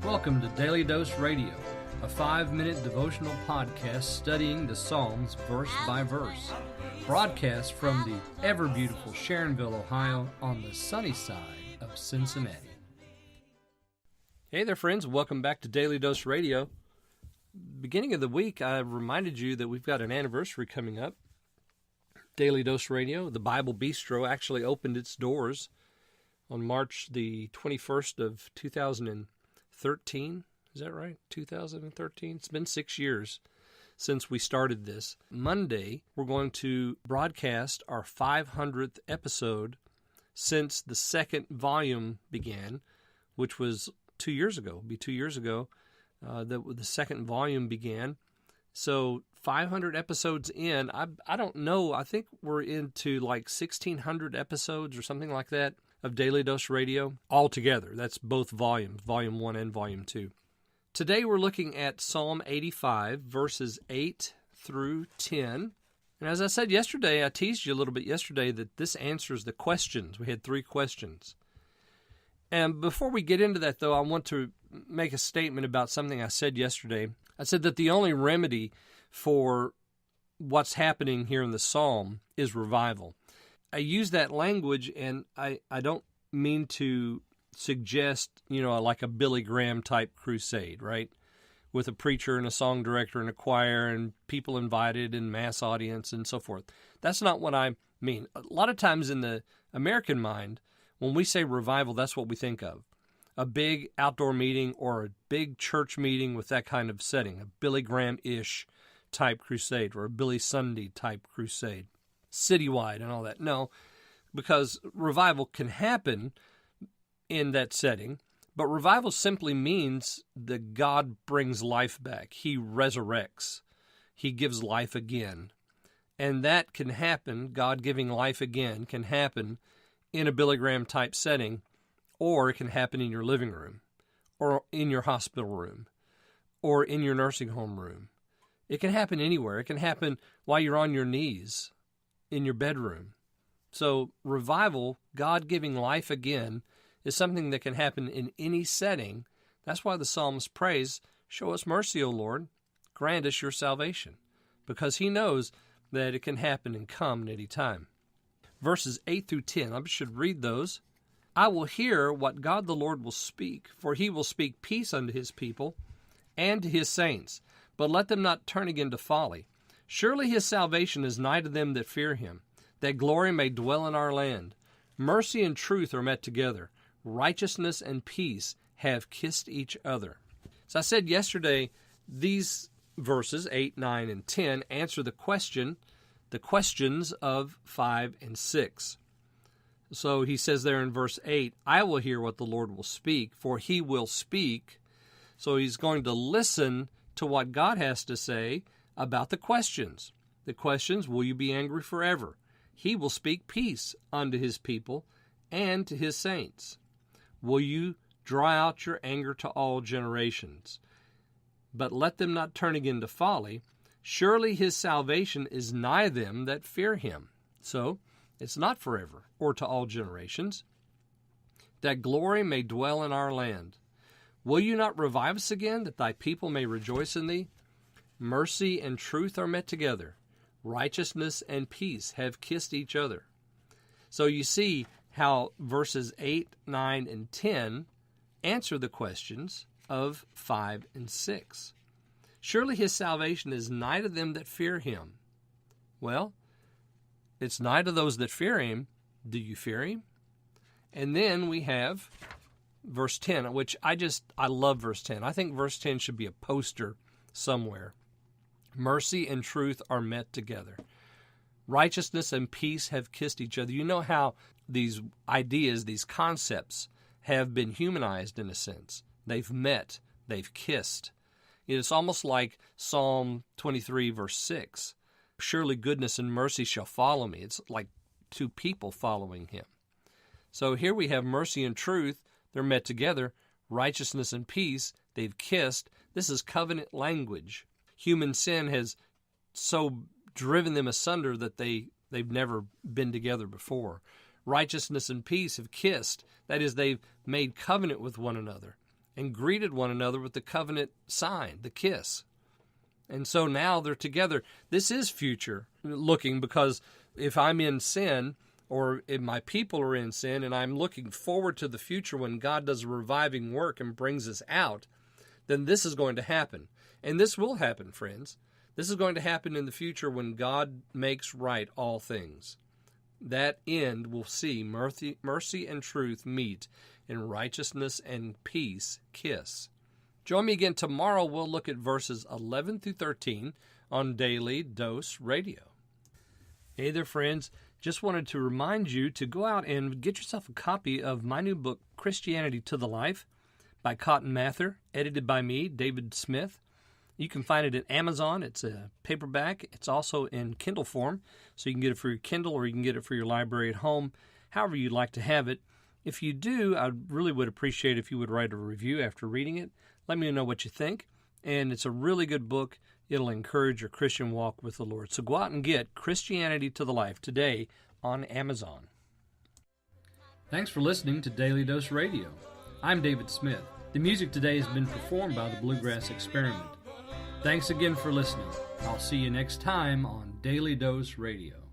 Welcome to Daily Dose Radio, a 5-minute devotional podcast studying the Psalms verse by verse. Broadcast from the ever-beautiful Sharonville, Ohio, on the sunny side of Cincinnati. Hey there, friends. Welcome back to Daily Dose Radio. Beginning of the week, I reminded you that we've got an anniversary coming up. Daily Dose Radio, the Bible Bistro, actually opened its doors on March the 21st of 2013. Is that right? 2013? It's been 6 years since we started this. Monday, we're going to broadcast our 500th episode since the second volume began, which was 2 years ago. It'll be 2 years ago that the second volume began. So 500 episodes in, I don't know, I think we're into like 1,600 episodes or something like that of Daily Dose Radio altogether. That's both volumes, Volume 1 and Volume 2. Today we're looking at Psalm 85, verses 8 through 10. And as I said yesterday, I teased you a little bit yesterday that this answers the questions. We had 3 questions. And before we get into that, though, I want to make a statement about something I said yesterday. I said that the only remedy for what's happening here in the Psalm is revival. I use that language, and I don't mean to suggest, like a Billy Graham type crusade, right? With a preacher and a song director and a choir and people invited and mass audience and so forth. That's not what I mean. A lot of times in the American mind, when we say revival, that's what we think of. A big outdoor meeting or a big church meeting with that kind of setting, a Billy Graham-ish type crusade or a Billy Sunday type crusade, citywide and all that. No, because revival can happen in that setting, but revival simply means that God brings life back. He resurrects. He gives life again. And that can happen, God giving life again, can happen in a Billy Graham type setting, or it can happen in your living room, or in your hospital room, or in your nursing home room. It can happen anywhere. It can happen while you're on your knees in your bedroom. So revival, God giving life again, is something that can happen in any setting. That's why the psalmist prays, "Show us mercy, O Lord. Grant us your salvation," because he knows that it can happen and come at any time. Verses 8 through 10, I should read those. "I will hear what God the Lord will speak, for he will speak peace unto his people and to his saints, but let them not turn again to folly. Surely his salvation is nigh to them that fear him, that glory may dwell in our land. Mercy and truth are met together. Righteousness and peace have kissed each other." So I said yesterday, these verses, 8, 9, and 10, answer the questions of 5 and 6. So he says there in verse 8, "I will hear what the Lord will speak, for he will speak." So he's going to listen to what God has to say about the questions. The questions, will you be angry forever? He will speak peace unto his people and to his saints. Will you draw out your anger to all generations? But let them not turn again to folly. Surely his salvation is nigh them that fear him. So it's not forever or to all generations. That glory may dwell in our land. Will you not revive us again, that thy people may rejoice in thee? Mercy and truth are met together. Righteousness and peace have kissed each other. So you see how verses 8, 9, and 10 answer the questions of 5 and 6. Surely his salvation is nigh to them that fear him. Well, it's nigh to those that fear him. Do you fear him? And then we have verse 10, which I love verse 10. I think verse 10 should be a poster somewhere. Mercy and truth are met together. Righteousness and peace have kissed each other. You know how these ideas, these concepts have been humanized in a sense. They've met, they've kissed. It's almost like Psalm 23, verse 6. Surely goodness and mercy shall follow me. It's like two people following him. So here we have mercy and truth. They're met together. Righteousness and peace, they've kissed. This is covenant language. Human sin has so driven them asunder that they've never been together before. Righteousness and peace have kissed. That is, they've made covenant with one another. and greeted one another with the covenant sign, the kiss. And so now they're together. This is future looking, because if I'm in sin, or if my people are in sin, and I'm looking forward to the future when God does a reviving work and brings us out, then this is going to happen. And this will happen, friends. This is going to happen in the future when God makes right all things. That end will see mercy and truth meet, and righteousness and peace kiss. Join me again tomorrow. We'll look at verses 11 through 13 on Daily Dose Radio. Hey there, friends. Just wanted to remind you to go out and get yourself a copy of my new book, Christianity to the Life, by Cotton Mather, edited by me, David Smith. You can find it at Amazon. It's a paperback. It's also in Kindle form, so you can get it for your Kindle or you can get it for your library at home, however you'd like to have it. If you do, I really would appreciate if you would write a review after reading it. Let me know what you think. And it's a really good book. It'll encourage your Christian walk with the Lord. So go out and get Christianity to the Life today on Amazon. Thanks for listening to Daily Dose Radio. I'm David Smith. The music today has been performed by the Bluegrass Experiment. Thanks again for listening. I'll see you next time on Daily Dose Radio.